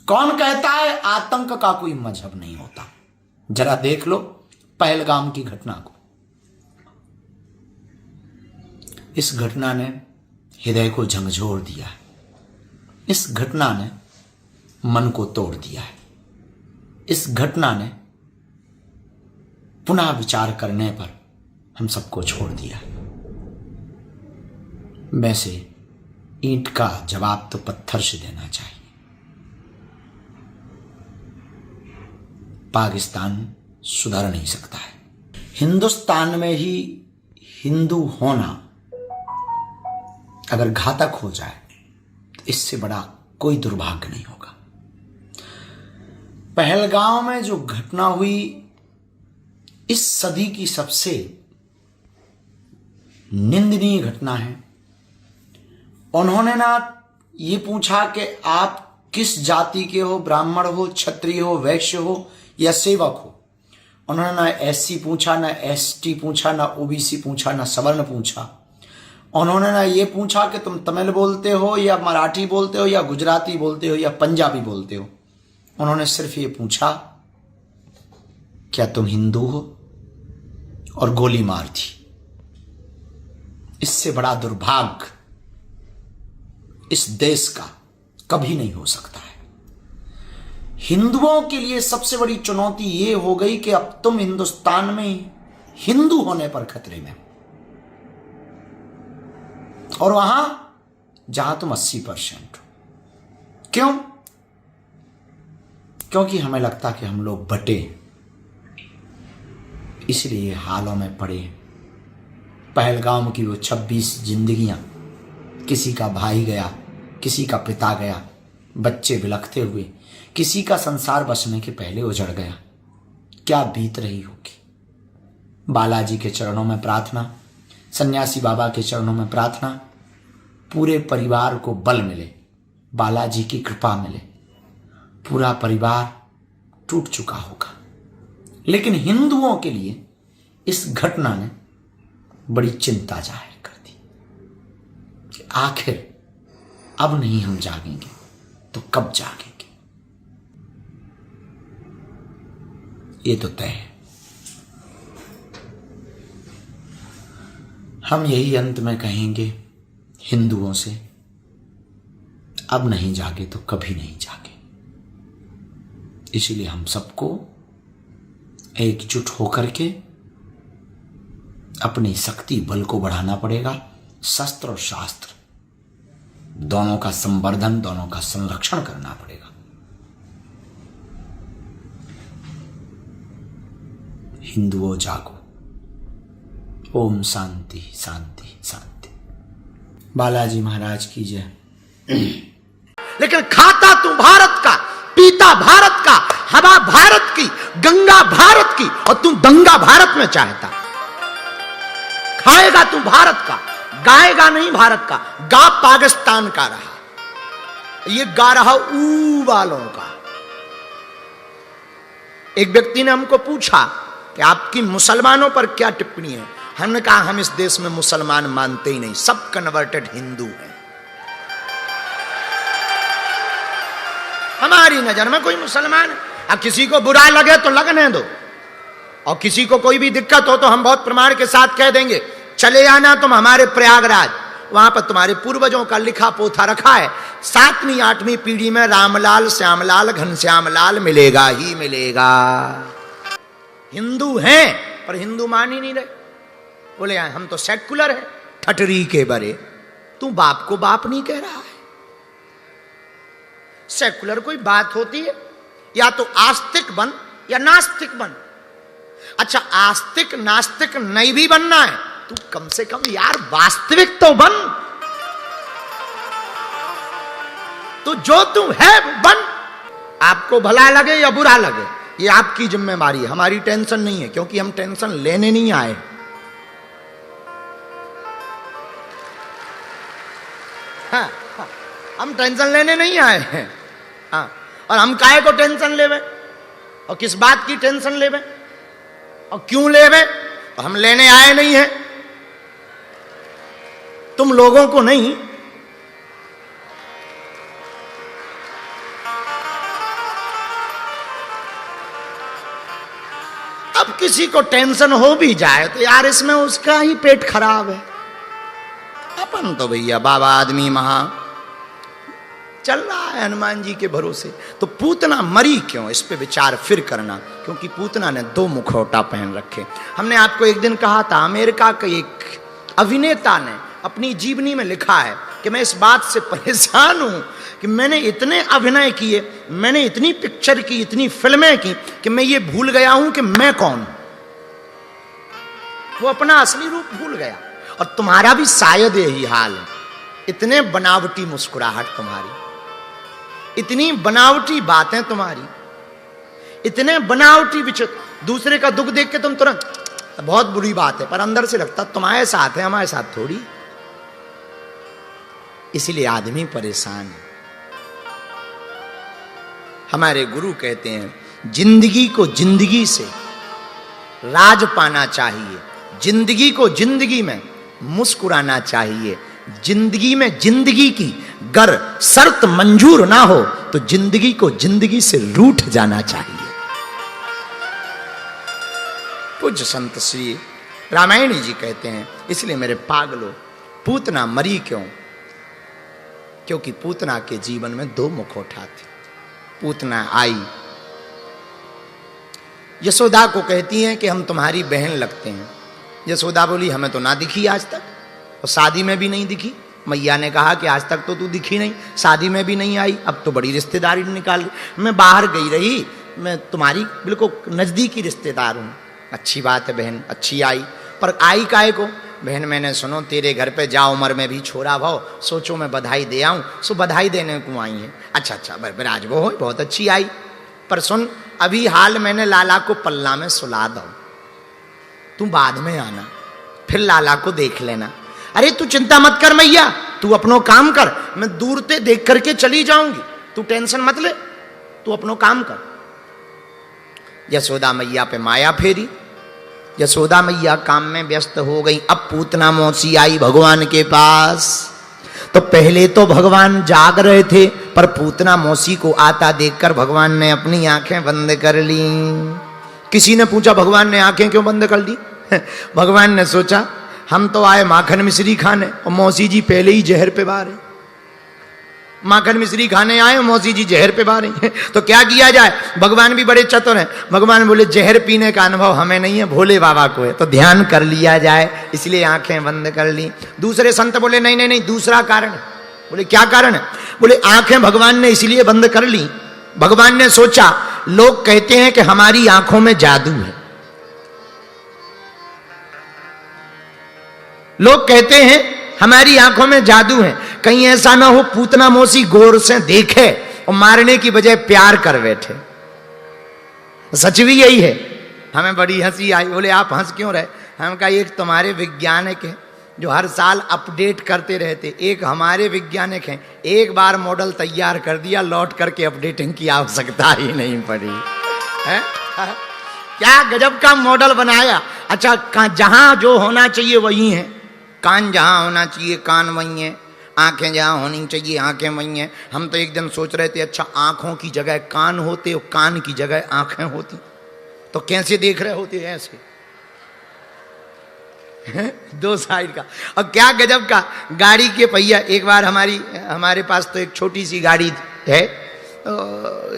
कौन कहता है आतंक का कोई मजहब नहीं होता? जरा देख लो पहलगाम की घटना को। इस घटना ने हृदय को झंझोर दिया है। इस घटना ने मन को तोड़ दिया है। इस घटना ने पुनः विचार करने पर हम सबको छोड़ दिया है। वैसे ईंट का जवाब तो पत्थर से देना चाहिए। पाकिस्तान सुधर नहीं सकता है। हिंदुस्तान में ही हिंदू होना अगर घातक हो जाए तो इससे बड़ा कोई दुर्भाग्य नहीं होगा। पहलगाम में जो घटना हुई इस सदी की सबसे निंदनीय घटना है। उन्होंने ना ये पूछा कि आप किस जाति के हो, ब्राह्मण हो, क्षत्रिय हो, वैश्य हो या सेवक हो। उन्होंने ना एससी पूछा, ना एसटी पूछा, ना ओबीसी पूछा, ना सवर्ण पूछा। उन्होंने ना ये पूछा कि तुम तमिल बोलते हो या मराठी बोलते हो या गुजराती बोलते हो या पंजाबी बोलते हो। उन्होंने सिर्फ ये पूछा क्या तुम हिंदू हो, और गोली मार दी। इससे बड़ा दुर्भाग्य इस देश का कभी नहीं हो सकता है। हिंदुओं के लिए सबसे बड़ी चुनौती ये हो गई कि अब तुम हिंदुस्तान में हिंदू होने पर खतरे में, और वहां जहां तुम 80% हो। क्यों? क्योंकि हमें लगता कि हम लोग बटे, इसलिए हालों में पड़े। पहलगाम की वो 26 जिंदगियां, किसी का भाई गया, किसी का पिता गया, बच्चे बिलखते हुए, किसी का संसार बसने के पहले उजड़ गया। क्या बीत रही होगी। बालाजी के चरणों में प्रार्थना, सन्यासी बाबा के चरणों में प्रार्थना, पूरे परिवार को बल मिले, बालाजी की कृपा मिले। पूरा परिवार टूट चुका होगा। लेकिन हिंदुओं के लिए इस घटना ने बड़ी चिंता जाहिर कर दी कि आखिर अब नहीं हम जागेंगे तो कब जागेंगे। ये तो तय है। हम यही अंत में कहेंगे हिंदुओं से, अब नहीं जागे तो कभी नहीं जागे। इसीलिए हम सबको एकजुट होकर के अपनी शक्ति बल को बढ़ाना पड़ेगा। शस्त्र और शास्त्र दोनों का संवर्धन, दोनों का संरक्षण करना पड़ेगा। हिंदुओं जागो। ओम शांति शांति शांति। बालाजी महाराज की जय। लेकिन खाता तू भारत का, पीता भारत का, हवा भारत की, गंगा भारत की, और तू दंगा भारत में चाहता। खाएगा तू भारत का, गाएगा नहीं भारत का। गा पाकिस्तान का रहा, ये गा रहा ऊ वालों का। एक व्यक्ति ने हमको पूछा कि आपकी मुसलमानों पर क्या टिप्पणी है। हमने कहा हम इस देश में मुसलमान मानते ही नहीं, सब कन्वर्टेड हिंदू हैं। हमारी नजर में कोई मुसलमान है। अब किसी को बुरा लगे तो लगने दो, और किसी को कोई भी दिक्कत हो तो हम बहुत प्रमाण के साथ कह देंगे चले आना तुम हमारे प्रयागराज, वहां पर तुम्हारे पूर्वजों का लिखा पोथा रखा है। 7वीं 8वीं पीढ़ी में रामलाल, श्यामलाल, घनश्यामलाल मिलेगा ही मिलेगा। हिंदू हैं पर हिंदू मान ही नहीं रहे। बोले हम तो सेक्युलर हैं। ठटरी के बरे, तू बाप को बाप नहीं कह रहा है। सेक्युलर कोई बात होती है? या तो आस्तिक बन या नास्तिक बन। अच्छा, आस्तिक नास्तिक नहीं भी बनना है, तू कम से कम यार वास्तविक तो बन। तो जो तू है बन। आपको भला लगे या बुरा लगे ये आपकी जिम्मेदारी है, हमारी टेंशन नहीं है, क्योंकि हम टेंशन लेने नहीं आए। हाँ, हम टेंशन लेने नहीं आए हैं। हाँ, और हम काहे को टेंशन लेवे, और किस बात की टेंशन लेवे, और क्यों लेवे? हम लेने आए नहीं हैं। तुम लोगों को नहीं, अब किसी को टेंशन हो भी जाए तो यार इसमें उसका ही पेट खराब है। अपन तो भैया बाबा आदमी महा चल रहा है हनुमान जी के भरोसे। तो पूतना मरी क्यों, इस पे विचार फिर करना, क्योंकि पूतना ने 2 मुखौटा पहन रखे। हमने आपको एक दिन कहा था, अमेरिका के एक अभिनेता ने अपनी जीवनी में लिखा है कि मैं इस बात से परेशान हूं कि मैंने इतने अभिनय किए, मैंने इतनी पिक्चर की, इतनी फिल्में की कि मैं ये भूल गया हूं कि मैं कौन हूं। वो अपना असली रूप भूल गया। और तुम्हारा भी शायद यही हाल है। इतने बनावटी मुस्कुराहट तुम्हारी, इतनी बनावटी बातें तुम्हारी, इतने बनावटी विचित्र। दूसरे का दुख देख के तुम तुरंत, बहुत बुरी बात है, पर अंदर से लगता तुम्हारे साथ है, हमारे साथ थोड़ी। इसीलिए आदमी परेशान है। हमारे गुरु कहते हैं जिंदगी को जिंदगी से राज पाना चाहिए, जिंदगी को जिंदगी में मुस्कुराना चाहिए। जिंदगी में जिंदगी की गर शर्त मंजूर ना हो तो जिंदगी को जिंदगी से रूठ जाना चाहिए। पूज्य संत श्री रामायणी जी कहते हैं, इसलिए मेरे पागलों पूतना मरी क्यों, क्योंकि पूतना के जीवन में 2 मुखौटा थे। पूतना आई, यशोदा को कहती हैं कि हम तुम्हारी बहन लगते हैं। यशोदा बोली हमें तो ना दिखी आज तक, और शादी में भी नहीं दिखी। मैया ने कहा कि आज तक तो तू दिखी नहीं, शादी में भी नहीं आई, अब तो बड़ी रिश्तेदारी निकाल। मैं बाहर गई रही, मैं तुम्हारी बिल्कुल नजदीकी रिश्तेदार हूं। अच्छी बात है बहन, अच्छी आई, पर आई काहे को? बहन मैंने सुनो तेरे घर पे जा उम्र में भी छोरा भाव, सोचो मैं बधाई दे आऊं, सो बधाई देने को आई है। अच्छा अच्छा बराज वो हो, बहुत अच्छी आई, पर सुन अभी हाल मैंने लाला को पल्ला में सुला दो, तू बाद में आना, फिर लाला को देख लेना। अरे तू चिंता मत कर मैया, तू अपनो काम कर, मैं दूर से देख करके चली जाऊंगी, तू टेंशन मत ले, तू अपनो काम कर। यशोदा मैया पे माया फेरी, यशोदा मैया काम में व्यस्त हो गई। अब पूतना मौसी आई भगवान के पास, तो पहले तो भगवान जाग रहे थे, पर पूतना मौसी को आता देखकर भगवान ने अपनी आंखें बंद कर ली। किसी ने पूछा भगवान ने आंखें क्यों बंद कर ली? भगवान ने सोचा हम तो आए माखन मिश्री खाने और मौसी जी पहले ही जहर पे बार है। माखन मिश्री खाने आए, मौसी जी जहर पे बार हैं, तो क्या किया जाए? भगवान भी बड़े चतुर हैं। भगवान बोले जहर पीने का अनुभव हमें नहीं है, भोले बाबा को है, तो ध्यान कर लिया जाए, इसलिए आंखें बंद कर ली। दूसरे संत बोले नहीं नहीं नहीं, दूसरा कारण है। बोले क्या कारण है? बोले आंखें भगवान ने इसलिए बंद कर ली, भगवान ने सोचा लोग कहते हैं कि हमारी आंखों में जादू है, लोग कहते हैं हमारी आंखों में जादू है, कहीं ऐसा ना हो पूतना मौसी गौर से देखे और मारने की बजाय प्यार कर बैठे। सच भी यही है। हमें बड़ी हंसी आई। बोले आप हंस क्यों रहे? हम कहा एक तुम्हारे वैज्ञानिक हैं जो हर साल अपडेट करते रहते, एक हमारे वैज्ञानिक हैं, एक बार मॉडल तैयार कर दिया, लौट करके अपडेटिंग की आवश्यकता ही नहीं पड़ी है। क्या गजब का मॉडल बनाया। अच्छा जहां जो होना चाहिए वही है, कान जहां होना चाहिए कान वही है, आंखें जहां होनी चाहिए आंखें वही हैं। हम तो एक दिन सोच रहे थे अच्छा आंखों की जगह कान होते और कान की जगह आंखें होती तो कैसे देख रहे होते? ऐसे दो साइड का। और क्या गजब का गाड़ी के पहिया। एक बार हमारे पास तो एक छोटी सी गाड़ी है,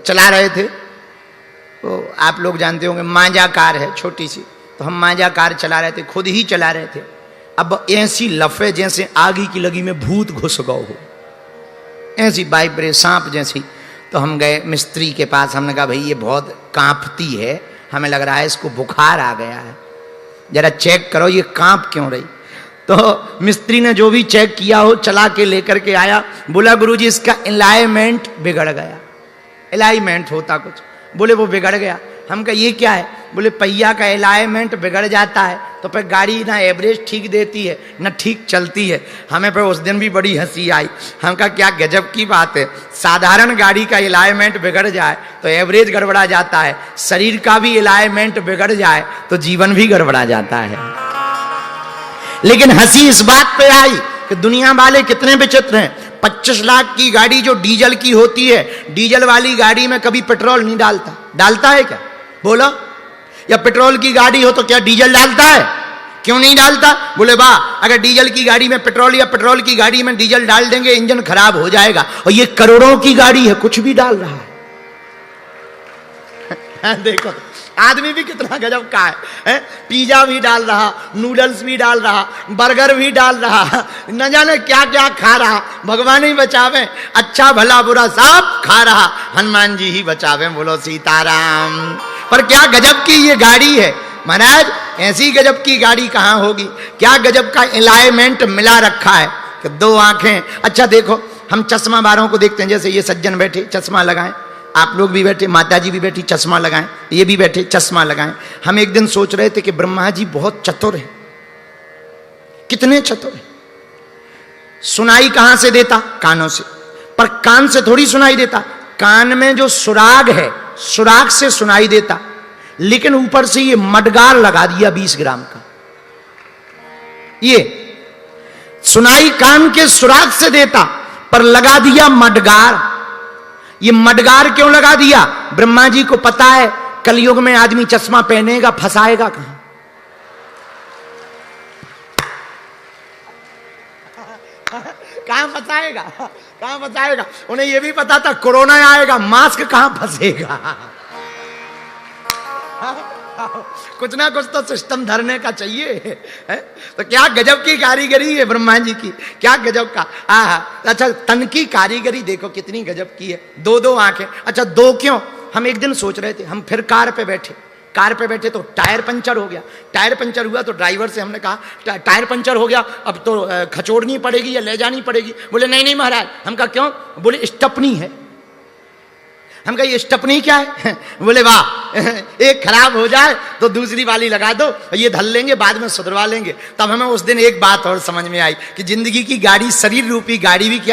चला रहे थे, तो आप लोग जानते होंगे मांझा कार है छोटी सी, तो हम मांझा कार चला रहे थे, खुद ही चला रहे थे। अब ऐसी लफे जैसे आगी की लगी में भूत घुस गए हो, ऐसी वाइब्रेट सांप जैसी। तो हम गए मिस्त्री के पास, हमने कहा भाई ये बहुत कांपती है, हमें लग रहा है इसको बुखार आ गया है, जरा चेक करो ये कांप क्यों रही। तो मिस्त्री ने जो भी चेक किया हो चला के लेकर के आया, बोला गुरुजी इसका अलाइनमेंट बिगड़ गया। अलाइनमेंट होता कुछ, बोले वो बिगड़ गया। हम कहा ये क्या है? बोले पहिया का अलाइनमेंट बिगड़ जाता है तो फिर गाड़ी ना एवरेज ठीक देती है ना ठीक चलती है। हमें फिर उस दिन भी बड़ी हंसी आई। हम कहा क्या गजब की बात है, साधारण गाड़ी का अलाइनमेंट बिगड़ जाए तो एवरेज गड़बड़ा जाता है, शरीर का भी अलाइनमेंट बिगड़ जाए तो जीवन भी गड़बड़ा जाता है। लेकिन हंसी इस बात पे आई कि दुनिया वाले कितने विचित्र हैं। 25 लाख की गाड़ी जो डीजल की होती है, डीजल वाली गाड़ी में कभी पेट्रोल नहीं डालता। डालता है क्या? बोलो। या पेट्रोल की गाड़ी हो तो क्या डीजल डालता है? क्यों नहीं डालता? बोले वाह, अगर डीजल की गाड़ी में पेट्रोल या पेट्रोल की गाड़ी में डीजल डाल देंगे इंजन खराब हो जाएगा। और ये करोड़ों की गाड़ी है, कुछ भी डाल रहा है। देखो आदमी भी कितना गजब का है? पिज्जा भी डाल रहा, नूडल्स भी डाल रहा, बर्गर भी डाल रहा, न जाने क्या क्या खा रहा। भगवान ही बचावे, अच्छा भला बुरा सब खा रहा, हनुमान जी ही बचावे, बोलो सीताराम। पर क्या गजब की ये गाड़ी है महाराज, ऐसी गजब की गाड़ी कहां होगी? क्या गजब का अलाइनमेंट मिला रखा है कि दो आंखें। अच्छा देखो, हम चश्मा वालों को देखते हैं, जैसे ये सज्जन बैठे चश्मा लगाएं, आप लोग भी बैठे, माता जी भी बैठी चश्मा लगाएं, ये भी बैठे चश्मा लगाएं। हम एक दिन सोच रहे थे कि ब्रह्मा जी बहुत चतुर हैं, कितने चतुर हैं। सुनाई कहां से देता? कानों से। पर कान से थोड़ी सुनाई देता, कान में जो सुराग है, सुराग से सुनाई देता। लेकिन ऊपर से ये मडगार लगा दिया 20 ग्राम का। ये सुनाई कान के सुराग से देता, पर लगा दिया मडगार। ये मडगार क्यों लगा दिया? ब्रह्मा जी को पता है कलयुग में आदमी चश्मा पहनेगा, फंसाएगा कहां? कहां फंसाएगा? कहां फंसाएगा? उन्हें यह भी पता था कोरोना आएगा, मास्क कहां फंसेगा। कुछ ना कुछ तो सिस्टम धरने का चाहिए है? तो क्या गजब की कारीगरी है ब्रह्मा जी की, क्या गजब का। अच्छा तन की कारीगरी देखो कितनी गजब की है, दो दो आंखें। अच्छा दो क्यों? हम एक दिन सोच रहे थे, हम फिर कार पे बैठे तो टायर पंचर हो गया। टायर पंचर हुआ तो ड्राइवर से हमने कहा टायर पंचर हो गया, अब तो खचोड़नी पड़ेगी या ले जानी पड़ेगी। बोले नहीं नहीं महाराज। हम कहा क्यों? बोले स्टपनी है। हम कहा ये स्टपनी क्या है? बोले वाह, एक खराब हो जाए तो दूसरी वाली लगा दो, ये धल लेंगे, बाद में सुधरवा लेंगे। तब हमें उस दिन एक बात और समझ में आई कि जिंदगी की गाड़ी, शरीर रूपी गाड़ी भी क्या